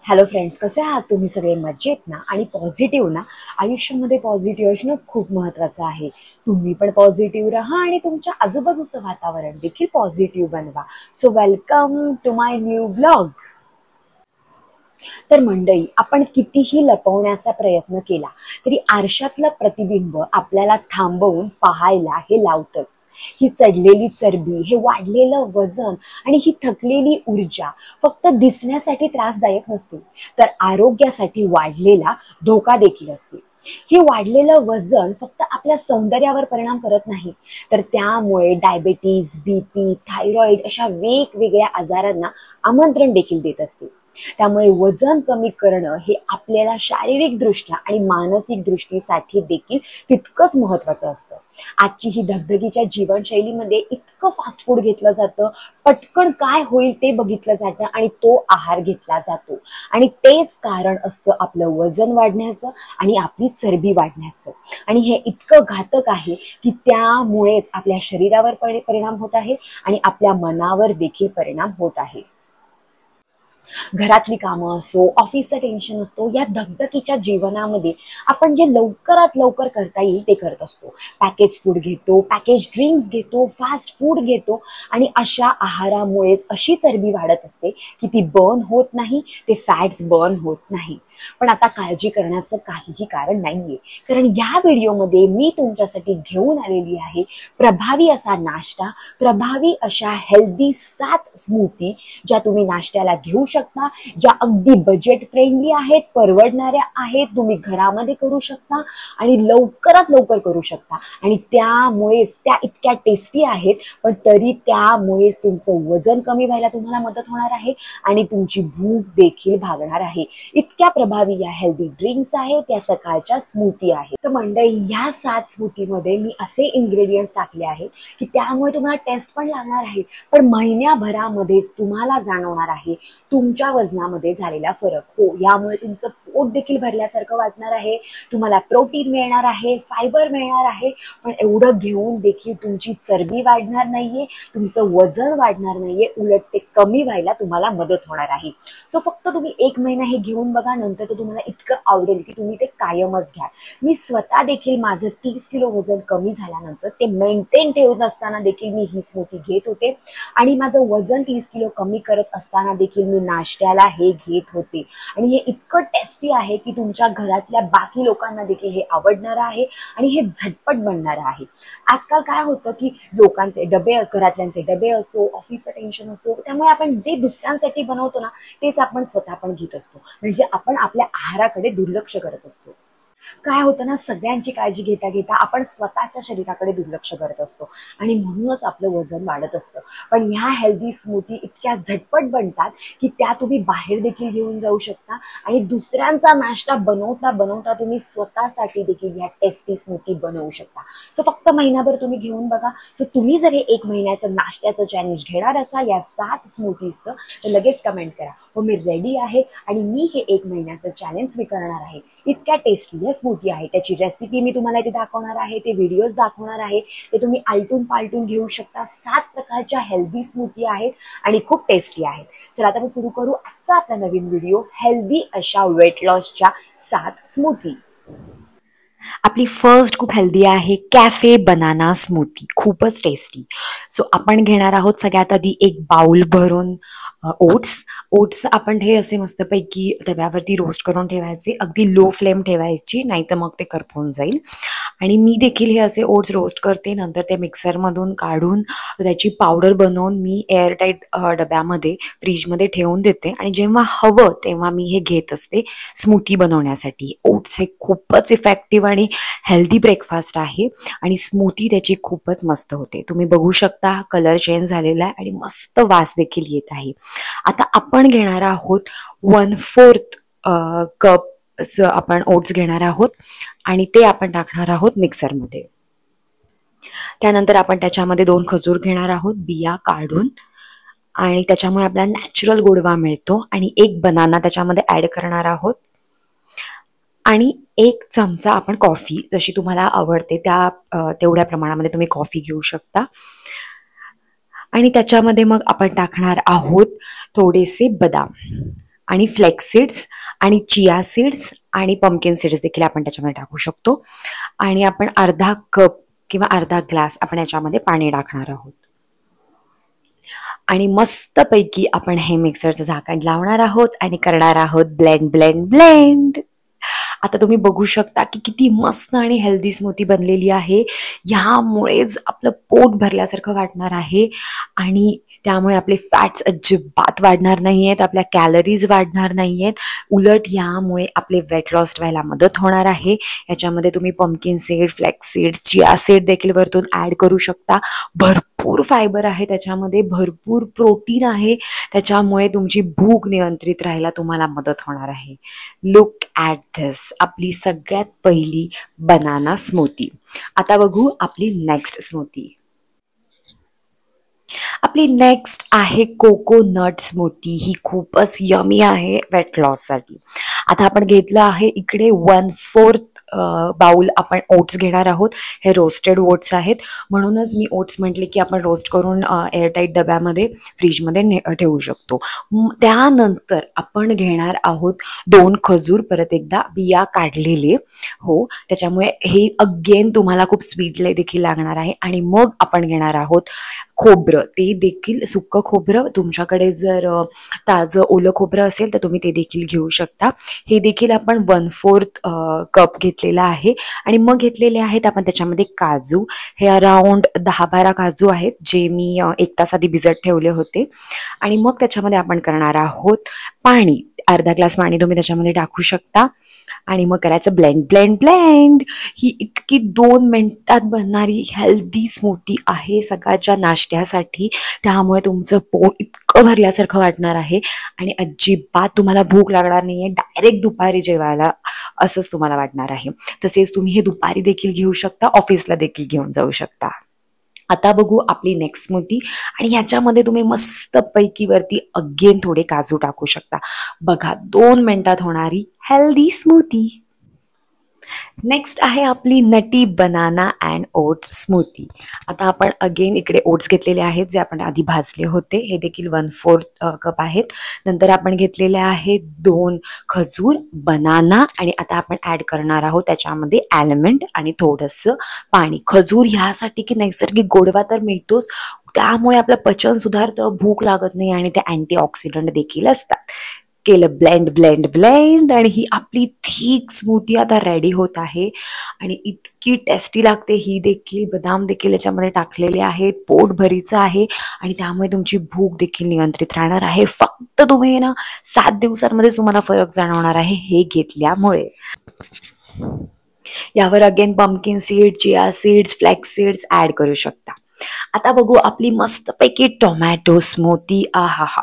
Hello friends, कसे आहात तुम्ही सगळे? मजेत ना? आणि पॉझिटिव्ह ना? आयुष्यामध्ये पॉझिटिव्ह असणं खूप महत्त्वाचं आहे. तुम्ही पण पॉझिटिव्ह राहा आणि तुमच्या आजूबाजूचं वातावरण देखील पॉझिटिव्ह बनवा. So welcome to my new vlog. तर मंडळी, आपण कितीही लपवण्याचा प्रयत्न केला तरी आरशातलं प्रतिबिंब आपल्याला थांबवून पाहायला हे लावतच. ही चढलेली चरबी, हे वाढलेलं वजन आणि ही थकलेली ऊर्जा फक्त दिसण्यासाठी त्रासदायक नसते, तर आरोग्यासाठी वाढलेला धोका देखील असते. हे वाढलेलं वजन फक्त आपल्या सौंदर्यावर परिणाम करत नाही, तर त्यामुळे डायबेटीज, बीपी, थायरॉइड अशा वेगवेगळ्या आजारांना आमंत्रण देखील देत असते. त्यामुळे वजन कमी करणं हे आपल्याला शारीरिक दृष्ट्या आणि मानसिक दृष्टीसाठी देखील तितकंच महत्वाचं असतं. आजची ही धगधगीच्या जीवनशैलीमध्ये इतकं फास्ट फूड घेतलं जातं, पटकन काय होईल ते बघितलं जातं आणि तो आहार घेतला जातो. आणि तेच कारण असतं आपलं वजन वाढण्याचं आणि आपली चरबी वाढण्याचं. आणि हे इतकं घातक आहे की त्यामुळेच आपल्या शरीरावर परिणाम होत आहे आणि आपल्या मनावर देखील परिणाम होत आहे. घरातली कामं असो, ऑफिसचं टेन्शन असतो, या धगधगीच्या जीवनामध्ये आपण जे लवकरात लवकर करता येईल ते करत असतो. पॅकेज फूड घेतो, पॅकेज ड्रिंक्स घेतो, फास्ट फूड घेतो आणि अशा आहारामुळेच अशी चरबी वाढत असते की ती बर्न होत नाही, ते फॅट्स बर्न होत नाही. पण आता काळजी करण्याचं काहीही कारण नाहीये, कारण या व्हिडिओमध्ये मी तुमच्यासाठी घेऊन आलेली आहे प्रभावी असा नाश्ता, प्रभावी अशा हेल्दी 7 स्मूथी, ज्या तुम्ही नाश्त्याला घेऊ शकता, ज्या अगदी बजेट फ्रेंडली आहेत, परवडणाऱ्या आहेत, तुम्ही घरामध्ये करू शकता आणि लवकरात लवकर करू शकता. आणि त्यामुळेच त्या इतक्या टेस्टी आहेत, पण तरी त्यामुळेच तुमचं वजन कमी व्हायला तुम्हाला मदत होणार आहे आणि तुमची भूक देखील भागणार आहे. इतक्या प्रभावी या हेल्दी ड्रिंक्स आहेत, या सकाळच्या स्मूथी आहेत. तर मंडळी, ह्या 7 स्मूथीमध्ये मी असे इन्ग्रेडियंट्स टाकले आहेत की त्यामुळे तुम्हाला टेस्ट पण लागणार आहे, पण महिन्याभरामध्ये तुम्हाला जाणवणार आहे तुमच्या वजनामध्ये झालेला फरक. हो, यामुळे तुमचं पोट देखील भरल्यासारखं वाटणार आहे, तुम्हाला प्रोटीन मिळणार आहे, फायबर मिळणार आहे. पण एवढं घेऊन देखील तुमची चरबी वाढणार नाहीये, तुमचं वजन वाढणार नाहीये, उलट ते कमी व्हायला तुम्हाला मदत होणार आहे. सो फक्त तुम्ही 1 महिना हे घेऊन बघा, नंतर तर तुम्हाला इतकं आवडेल की तुम्ही ते कायमच घ्या. मी स्वतः देखील माझं 30 किलो वजन कमी झाल्यानंतर ते मेंटेन ठेवत असताना देखील मी ही स्मूथी घेत होते आणि माझं वजन 30 किलो कमी करत असताना देखील मी नाश्त्याला हे घेत होते. आणि हे इतकं टेस्टी आहे की तुमच्या घरातल्या बाकी लोकांना देखील हे आवडणार आहे आणि हे झटपट बनणार आहे. आजकाल काय होतं की लोकांचे डबे, घरातल्यांचे डबे असो, ऑफिसचं टेन्शन असो, त्यामुळे आपण जे दुसऱ्यांसाठी बनवतो ना तेच आपण स्वतः पण घेत असतो, म्हणजे आपण आपल्या आहाराकडे दुर्लक्ष करत असतो. काय होतं ना, सगळ्यांची काळजी घेता घेता आपण स्वतःच्या शरीराकडे दुर्लक्ष करत असतो आणि म्हणूनच आपलं वजन वाढत असतं. पण ह्या हेल्दी स्मूथी इतक्या झटपट बनतात की त्या तुम्ही बाहेर देखील घेऊन जाऊ शकता आणि दुसऱ्यांचा नाश्ता बनवता बनवता तुम्ही स्वतःसाठी देखील ह्या टेस्टी स्मूथी बनवू शकता. सो फक्त महिनाभर तुम्ही घेऊन बघा. सो तुम्ही जर हे 1 महिन्याचं नाश्त्याचं चॅलेंज घेणार असाल या 7 स्मूथीजचं, तर लगेच कमेंट करा, हो मी रेडी आहे आणि मी हे 1 महिन्याचं चॅलेंज मी करणार आहे. इतक्या टेस्टी या स्मूथी आहे, त्याची रेसिपी मी तुम्हाला इथे दाखवणार आहे, ते व्हिडिओज दाखवणार आहे, ते तुम्ही आलटून पालटून घेऊ शकता. 7 प्रकारच्या हेल्दी स्मूथी आहेत आणि खूप टेस्टी आहेत. चला आता मी सुरू करू आजचा आपला नवीन व्हिडिओ, हेल्दी अशा वेट लॉसच्या 7 स्मूथी. आपली फर्स्ट खूप हेल्दी आहे कॅफे बनाना स्मूथी, खूपच टेस्टी. सो आपण घेणार आहोत सगळ्यात आधी एक बाउल भरून ओट्स आपण हे असे मस्तपैकी तव्यावरती रोस्ट करून ठेवायचे, अगदी लो फ्लेम ठेवायची, नाही तर मग ते करपून जाईल. आणि मी देखील हे असे ओट्स रोस्ट करते, नंतर ते मिक्सरमधून काढून त्याची पावडर बनवून मी एअरटाईट डब्यामध्ये फ्रीजमध्ये ठेवून देते आणि जेव्हा हवं तेव्हा मी हे घेत असते स्मूथी बनवण्यासाठी. ओट्स हे खूपच इफेक्टिव्ह आणि हेल्दी ब्रेकफास्ट आहे आणि स्मूथी त्याची खूपच मस्त होते. तुम्ही बघू शकता कलर चेंज झालेला आहे आणि मस्त वास देखील येत आहे. आता आपण घेणार आहोत 1/4 कप आपण ओट्स घेणार आहोत आणि ते आपण टाकणार आहोत मिक्सरमध्ये. त्यानंतर आपण त्याच्यामध्ये 2 खजूर घेणार आहोत बिया काढून आणि त्याच्यामुळे आपल्याला नॅचरल गोडवा मिळतो आणि 1 बनाना त्याच्यामध्ये ऍड करणार आहोत आणि 1 चमचा आपण कॉफी, जशी तुम्हाला आवडते त्या तेवढ्या प्रमाणामध्ये तुम्ही कॉफी घेऊ शकता. आणि त्याच्यामध्ये मग आपण टाकणार आहोत थोडेसे बदाम आणि फ्लेक्स सीड्स आणि चिया सीड्स आणि पंपकिन सीड्स देखील आपण त्याच्यामध्ये टाकू शकतो. आणि आपण अर्धा कप किंवा अर्धा ग्लास आपण याच्यामध्ये पाणी टाकणार आहोत आणि मस्तपैकी आपण हे मिक्सरचं झाकण लावणार आहोत आणि करणार आहोत ब्लेंड ब्लेंड ब्लेंड. आता तुम्ही बघू शकता की किती मस्त आणि हेल्दी स्मूथी बनलेली आहे. ह्यामुळेच आपलं पोट भरल्यासारखं वाटणार आहे आणि त्यामुळे आपले फॅट्स अजिबात वाढणार नाही आहेत, आपल्या कॅलरीज वाढणार नाही आहेत. उलट यामुळे आपले वेट लॉस व्हायला मदत होणार आहे. याच्यामध्ये तुम्ही pumpkin seed, flax seed, chia seed देखील वरतून ॲड करू शकता. भरपूर फायबर आहे त्याच्यामध्ये, भरपूर प्रोटीन आहे. त्याच्यामुळे तुमची भूक नियंत्रित राहायला तुम्हाला मदत होणार आहे. लुक ॲट धिस, आपली सगळ्यात पहिली बनाना स्मूथी. आता बघू आपली नेक्स्ट स्मूथी. आपली नेक्स्ट आहे कोकोनट स्मूथी. ही खूपच यमी आहे वेट लॉससाठी. आता आपण घेतलं आहे इकडे 1/4 बाउल आपण ओट्स घेणार आहोत. हे रोस्टेड ओट्स आहेत, म्हणूनच मी ओट्स म्हटले की आपण रोस्ट करून एअरटाईट डब्यामध्ये फ्रीजमध्ये ठेवू शकतो. त्यानंतर आपण घेणार आहोत 2 खजूर, परत एकदा बिया काढलेले. हो, त्याच्यामुळे हे अगेन तुम्हाला खूप स्वीट देखील लागणार आहे. आणि मग आपण घेणार आहोत खोबरं, ते देखील सुक्कं खोबरं. तुमच्याकडे जर ताजं ओलं खोबरं असेल तर तुम्ही ते देखील घेऊ शकता. हे देखील आपण 1/4 कप घेतलेला आहे. आणि मग घेतलेले आहेत आपण त्याच्यामध्ये काजू. हे अराउंड 10-12 काजू आहेत, जे मी 1 तास आधी भिजत ठेवले होते. आणि मग त्याच्यामध्ये आपण करणार आहोत पाणी. अर्धा ग्लास पाणी तुम्ही त्याच्यामध्ये टाकू शकता आणि मग करायचं ब्लेंड ब्लेंड ब्लेंड. ही इतकी 2 मिनिटात बनणारी हेल्दी स्मूथी आहे सकाळच्या नाश्त्यासाठी. त्यामुळे तुमचं पोट इतकं भरल्यासारखं वाटणार आहे आणि अजिबात तुम्हाला भूक लागणार नाही आहे डायरेक्ट दुपारी जेवायला, असंच तुम्हाला वाटणार आहे. तसेच तुम्ही हे दुपारी देखील घेऊ शकता, ऑफिसला देखील घेऊन जाऊ शकता. आता बघू आपली नेक्स्ट स्मूथी. आणि ह्याच्यामध्ये तुम्ही मस्तपैकी वरती अगेन थोडे काजू टाकू शकता. बघा 2 मिनिटात होणारी हेल्दी स्मूथी. नेक्स्ट आहे आपली नटी बनाना अँड ओट्स स्मूथी. आता आपण अगेन इकडे ओट्स घेतलेले आहेत, जे आपण आधी भाजले होते. हे देखील 1/4 कप आहेत. नंतर आपण घेतलेले आहेत 2 खजूर, बनाना आणि आता आपण ॲड करणार आहोत त्याच्यामध्ये आल्मंड आणि थोडंसं पाणी. खजूर ह्यासाठी की नैसर्गिक गोडवा तर मिळतोच, त्यामुळे आपलं पचन सुधारतं, भूक लागत नाही आणि ते अँटीऑक्सिडंट देखील असतात. केलं ब्लेंड ब्लेंड ब्लेंड आणि ही आपली थिक स्मूथी आता रेडी होत आहे आणि इतकी टेस्टी लागते. ही देखील बदाम देखील याच्यामध्ये टाकलेले आहेत, पोट भरीचं आहे आणि त्यामुळे तुमची भूक देखील नियंत्रित राहणार आहे. फक्त तुम्ही ना 7 दिवसांमध्ये तुम्हाला फरक जाणवणार आहे हे घेतल्यामुळे. यावर again pumpkin seed, chia seeds, flax seeds add करू शकता. आता बघू आपली मस्तपैकी टोमॅटो स्मूथी. आहा.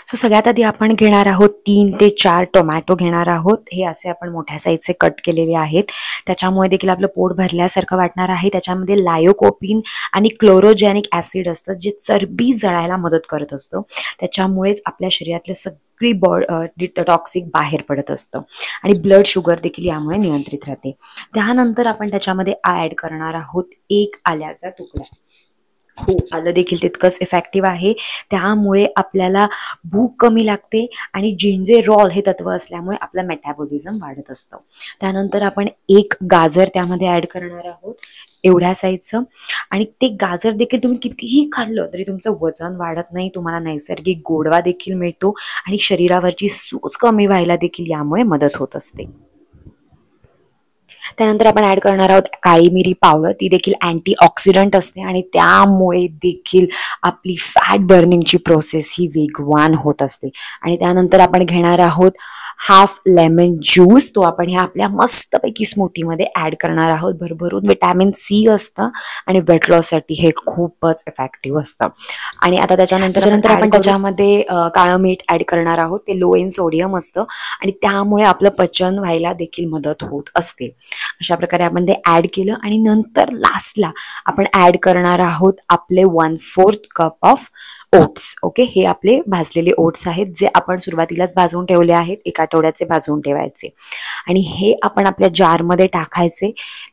सो सगळ्यात आधी आपण घेणार आहोत 3 ते 4 टोमॅटो घेणार आहोत. हे असे आपण मोठ्या साईजचे कट केलेले आहेत. त्याच्यामुळे देखील आपलं पोट भरल्यासारखं वाटणार आहे. त्याच्यामध्ये लायोकोपिन आणि क्लोरोजेनिक ॲसिड असतं, जे चरबी जळायला मदत करत असतं. त्याच्यामुळेच आपल्या शरीरातलं सगळी टॉक्सिक बाहेर पडत असतं आणि ब्लड शुगर देखील यामुळे नियंत्रित राहते. त्यानंतर आपण त्याच्यामध्ये ॲड करणार आहोत 1 आल्याचा तुकडा. हो, आलं देखील तितकंच इफेक्टिव्ह आहे. त्यामुळे आपल्याला भूक कमी लागते आणि जिंजेरॉल हे तत्व असल्यामुळे आपलं मेटाबॉलिझम वाढत असतं. त्यानंतर आपण 1 गाजर त्यामध्ये ॲड करणार आहोत, एवढ्या साईजचं. आणि ते गाजर देखील तुम्ही कितीही खाल्लं तरी तुमचं वजन वाढत नाही, तुम्हाला नैसर्गिक गोडवा देखील मिळतो आणि शरीरावरची सूज कमी व्हायला देखील यामुळे मदत होत असते. त्यानंतर आपण ॲड करणार आहोत काळी मिरी पावडर. ती देखील अँटीऑक्सिडंट असते आणि त्यामुळे देखील आपली फॅट बर्निंगची प्रोसेस ही वेगवान होत असते. आणि त्यानंतर आपण घेणार आहोत हाफ लेमन ज्यूस. तो आपण ह्या आपल्या मस्तपैकी स्मूथीमध्ये ॲड करणार आहोत. भरभरून विटॅमिन सी असतं आणि वेट लॉससाठी हे खूपच इफेक्टिव्ह असतं. आणि आता त्याच्यानंतर आपण त्याच्यामध्ये काळं मीठ ॲड करणार आहोत. ते लो इन सोडियम असतं आणि त्यामुळे आपलं पचन व्हायला देखील मदत होत असते. अशा प्रकारे आपण ते ॲड केलं आणि नंतर लास्टला आपण ॲड करणार आहोत आपले 1/4 कप ऑफ ओट्स. ओके, हे आपले भाजलेले ओट्स आहेत, जे आपण सुरुवातीलाच भाजून ठेवले आहेत. 1 आठवड्याचे भाजून ठेवायचे आणि हे आपण आपल्या जारमध्ये टाकायचे.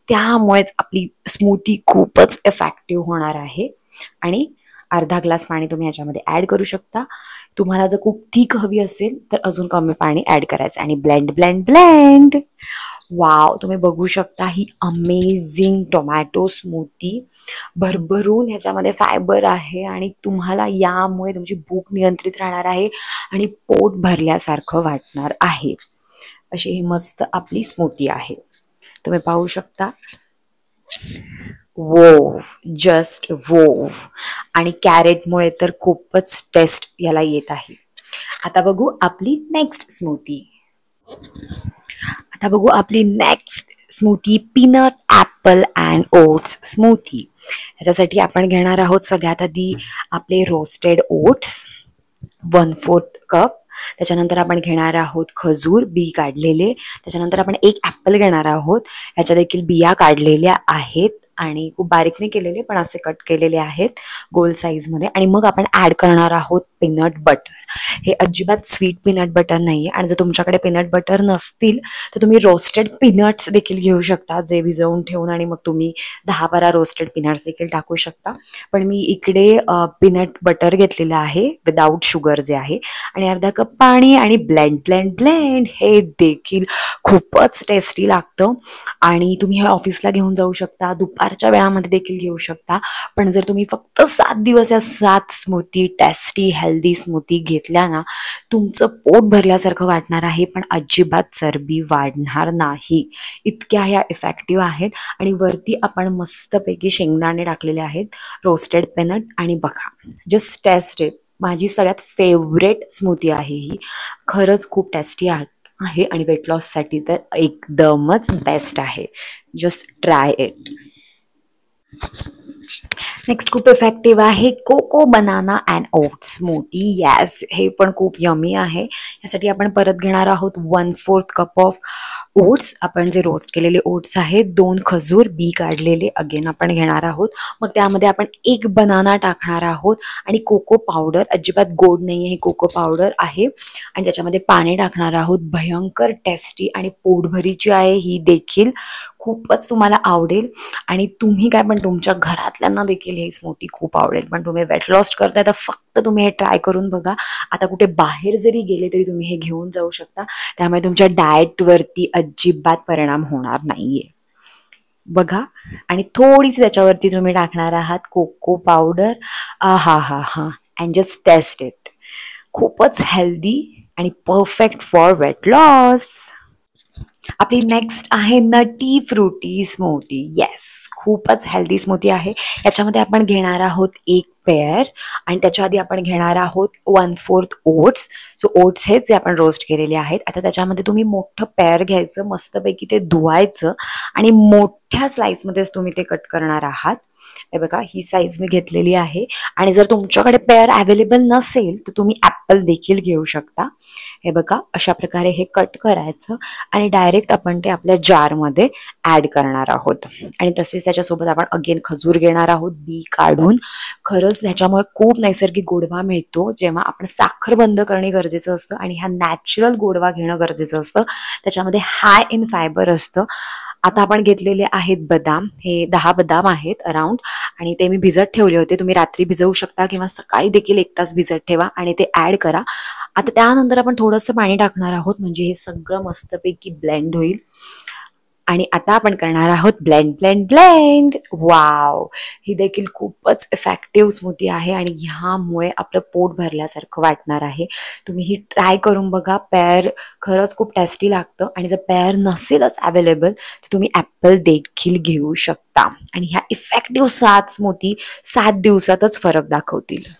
त्यामुळेच आपली स्मूथी खूपच इफेक्टिव्ह होणार आहे. आणि अर्धा ग्लास पाणी तुम्ही ह्याच्यामध्ये ऍड करू शकता. तुम्हाला जर खूप थिक हवी असेल तर अजून कमी पाणी ऍड करायचं आणि ब्लेंड ब्लेंड ब्लेंड. वाव, तुम्ही बघू शकता ही अमेझिंग टोमॅटो स्मूथी. भरभरून ह्याच्यामध्ये फायबर आहे आणि तुम्हाला यामुळे तुमची भूक नियंत्रित राहणार आहे आणि पोट भरल्यासारखं वाटणार आहे. अशी ही मस्त आपली स्मूथी आहे. तुम्ही पाहू शकता. वोव, जस्ट वोव. आणि कॅरेटमुळे तर खूपच टेस्ट याला येत आहे. आता बघू आपली next smoothie. Smoothie peanut Apple and oats smoothie. ह्याच्यासाठी आपण घेणार आहोत सगळ्यात आधी आपले रोस्टेड ओट्स 1/4 कप. त्याच्यानंतर आपण घेणार आहोत खजूर बी काढलेले. त्याच्यानंतर आपण एक ॲपल घेणार आहोत. ह्याच्या देखील बिया काढलेल्या आहेत आणि खूप बारीक नाही केलेले पण असे कट केलेले आहेत गोल साईजमध्ये. आणि मग आपण ॲड करणार आहोत पीनट बटर. हे अजिबात स्वीट पीनट बटर नाही आहे आणि जर तुमच्याकडे पीनट बटर नसतील तर तुम्ही रोस्टेड पीनट्स देखील घेऊ शकता, जे भिजवून ठेवून आणि मग तुम्ही 10-12 रोस्टेड पीनट्स देखील टाकू शकता. पण मी इकडे पीनट बटर घेतलेलं आहे विदाऊट शुगर जे आहे, आणि अर्धा कप पाणी आणि ब्लेंड ब्लेंड ब्लेंड. हे देखील खूपच टेस्टी लागतं आणि तुम्ही हे ऑफिसला घेऊन जाऊ शकता, दुपारच्या वेळामध्ये देखील घेऊ शकता. पण जर तुम्ही फक्त 7 दिवस या 7 स्मूथी टेस्टी हेल्दी स्मूथी घेतल्या ना, तुमचं पोट भरल्यासारखं वाटणार आहे पण अजिबात चरबी वाढणार नाही. इतक्या ह्या इफेक्टिव्ह आहेत. आणि वरती आपण मस्तपैकी शेंगदाणे टाकलेले आहेत, रोस्टेड पीनट. आणि बघा, जस्ट टेस्ट इट. माझी सगळ्यात फेवरेट स्मूथी आहे ही. खरंच खूप टेस्टी आहे आणि वेट लॉससाठी तर एकदमच बेस्ट आहे. Just try it. नेक्स्ट खूप इफेक्टिव्ह आहे cocoa banana and oats smoothie. Yes, हे पण खूप यमी आहे. यासाठी आपण परत घेणार आहोत 1/4 कप ऑफ ओट्स. आपण जे रोस्ट केलेले ओट्स आहेत, 2 खजूर बी काढलेले अगेन आपण घेणार आहोत. मग त्यामध्ये आपण एक बनाना टाकणार आहोत आणि कोको पावडर. अजिबात गोड नाही आहे, हे कोको पावडर आहे. आणि त्याच्यामध्ये पाणी टाकणार आहोत. भयंकर टेस्टी आणि पोटभरीची आहे ही देखील. खूपच तुम्हाला आवडेल आणि तुम्ही काय पण तुमच्या घरातल्यांना देखील ही स्मूथी खूप आवडेल. पण तुम्ही वेट लॉस करताय तर फक्त तुम्ही हे ट्राय करून बघा. आता कुठे बाहेर जरी गेले तरी तुम्ही हे घेऊन जाऊ शकता, त्यामुळे तुमच्या डाएटवरती अजिबात परिणाम होणार नाहीये. बघा, आणि थोडीशी त्याच्यावरती तुम्ही टाकणार आहात कोको पावडर. हा हा हा, अँड जस्ट टेस्ट इट. खूपच हेल्दी आणि परफेक्ट फॉर वेट लॉस. आपली नेक्स्ट आहे नटी फ्रुटी स्मूथी. येस, खूपच हेल्दी स्मूथी आहे. याच्यामध्ये आपण घेणार आहोत एक पेअर आणि त्याच्या आधी आपण घेणार आहोत 1/4 ओट्स. सो ओट्स हेच जे आपण रोस्ट केलेले आहेत. आता त्याच्यामध्ये तुम्ही मोठं पेअर घ्यायचं, मस्तपैकी ते धुवायचं आणि मोठ्या स्लाइसमध्येच तुम्ही ते कट करणार आहात. हे बघा, ही साईज मी घेतलेली आहे. आणि जर तुमच्याकडे पेअर अवेलेबल नसेल तर तुम्ही ॲपल देखील घेऊ शकता. हे बघा, अशा प्रकारे हे कट करायचं आणि डायरेक्ट आपण ते आपल्या जारमध्ये ॲड करणार आहोत. आणि तसेच त्याच्यासोबत आपण अगेन खजूर घेणार आहोत बी काढून. खरंच ह्याच्यामुळे खूप नैसर्गिक गोडवा मिळतो, जेव्हा आपण साखर बंद करणे गरजेचं असतं आणि हा नॅचरल गोडवा घेणं गरजेचं असतं. त्याच्यामध्ये हाय इन फायबर असतं. आता आपण घेतलेले आहेत बदाम. हे 10 बदाम आहेत अराउंड आणि ते मी भिजत ठेवले होते. तुम्ही रात्री भिजवू शकता किंवा सकाळी देखील 1 तास भिजत ठेवा आणि ते ॲड करा. आता त्यानंतर आपण थोडंसं पाणी टाकणार आहोत म्हणजे हे सगळं मस्तपैकी ब्लेंड होईल. आणि आता आपण करणार आहोत ब्लेंड ब्लेंड ब्लेंड. वाव, ही देखील खूपच इफेक्टिव्ह स्मूथी आहे आणि ह्यामुळे आपलं पोट भरल्यासारखं वाटणार आहे. तुम्ही ही ट्राय करून बघा. पेअर खरंच खूप टेस्टी लागतं आणि जर पेअर नसेलच अवेलेबल तर तुम्ही ॲपल देखील घेऊ शकता. आणि ह्या इफेक्टिव्ह 7 स्मूथी 7 दिवसातच फरक दाखवतील.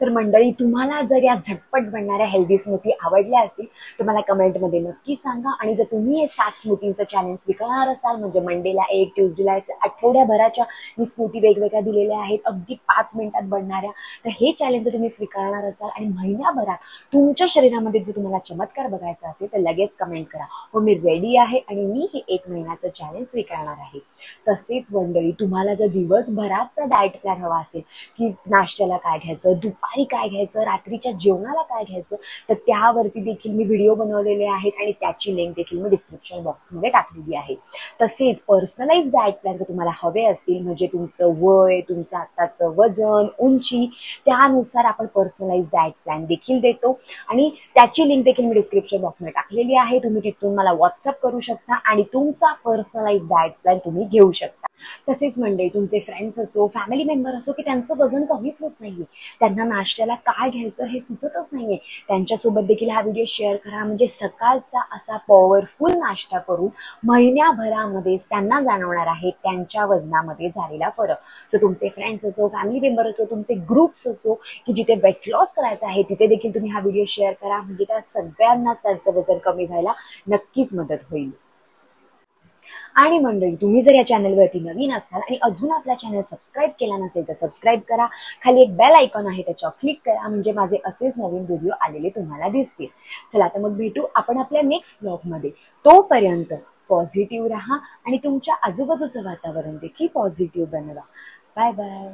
तर मंडळी, तुम्हाला जर या झटपट बनणाऱ्या हेल्दी स्मूथी आवडल्या असतील तर मला कमेंटमध्ये नक्की सांगा. आणि जर तुम्ही हे 7 स्मूथींचं चॅलेंज स्वीकारणार असाल, म्हणजे मंडेला 1, ट्यूजडेला आठवड्याभराच्या मी स्मूथी वेगवेगळ्या दिलेल्या आहेत, अगदी 5 मिनिटात बनणाऱ्या, तर हे चॅलेंज जर तुम्ही स्वीकारणार असाल आणि महिन्याभरात तुमच्या शरीरामध्ये जर तुम्हाला चमत्कार बघायचा असेल तर लगेच कमेंट करा, हो मी रेडी आहे आणि मी हे 1 महिन्याचं चॅलेंज स्वीकारणार आहे. तसेच मंडळी, तुम्हाला जर दिवसभराचा डाएट प्लॅन हवा असेल की नाश्त्याला काय घ्यायचं, दुपारी दुपारी काय घ्यायचं, रात्रीच्या जेवणाला काय घ्यायचं, तर त्यावरती देखील मी व्हिडिओ बनवलेले आहेत आणि त्याची लिंक देखील मी डिस्क्रिप्शन बॉक्समध्ये टाकलेली आहे. तसेच पर्सनलाइज डाएट प्लॅन जर तुम्हाला हवे असतील, म्हणजे तुमचं वय, तुमचं आत्ताचं वजन, उंची, त्यानुसार आपण पर्सनलाइज डाएट प्लॅन देखील देतो आणि त्याची लिंक देखील मी डिस्क्रिप्शन बॉक्समध्ये टाकलेली आहे. तुम्ही तिथून मला व्हॉट्सअप करू शकता आणि तुमचा पर्सनलाइज डाएट प्लॅन तुम्ही घेऊ शकता. तसेच मंडळी, तुमचे फ्रेंड्स असो, फॅमिली मेंबर असो, की त्यांचं वजन कमीच होत नाहीये, त्यांना नाश्त्याला काय घ्यायचं हे सुचतच नाहीये, त्यांच्यासोबत देखील हा व्हिडिओ शेअर करा. म्हणजे सकाळचा असा पॉवरफुल नाश्ता करून महिन्याभरामध्येच त्यांना जाणवणार आहे त्यांच्या वजनामध्ये झालेला फरक. सो तुमचे फ्रेंड्स असो, फॅमिली मेंबर असो, तुमचे ग्रुप्स असो, की जिथे वेट लॉस करायचं आहे, तिथे देखील तुम्ही हा व्हिडिओ शेअर करा. म्हणजे त्या सगळ्यांनाच त्यांचं वजन कमी व्हायला नक्कीच मदत होईल. आणि मंडळी, तुम्ही जर या चॅनलवरती नवीन असाल आणि अजून आपला चॅनल सबस्क्राईब केला नसेल तर सबस्क्राईब करा. खाली एक बेल आयकॉन आहे, त्याच्यावर क्लिक करा, म्हणजे माझे असेच नवीन व्हिडिओ आलेले तुम्हाला दिसतील. चला तर मग भेटू आपण आपल्या नेक्स्ट व्लॉगमध्ये. तोपर्यंत पॉझिटिव्ह राहा आणि तुमच्या आजूबाजूचं वातावरण देखील पॉझिटिव्ह बनवा. Bye bye.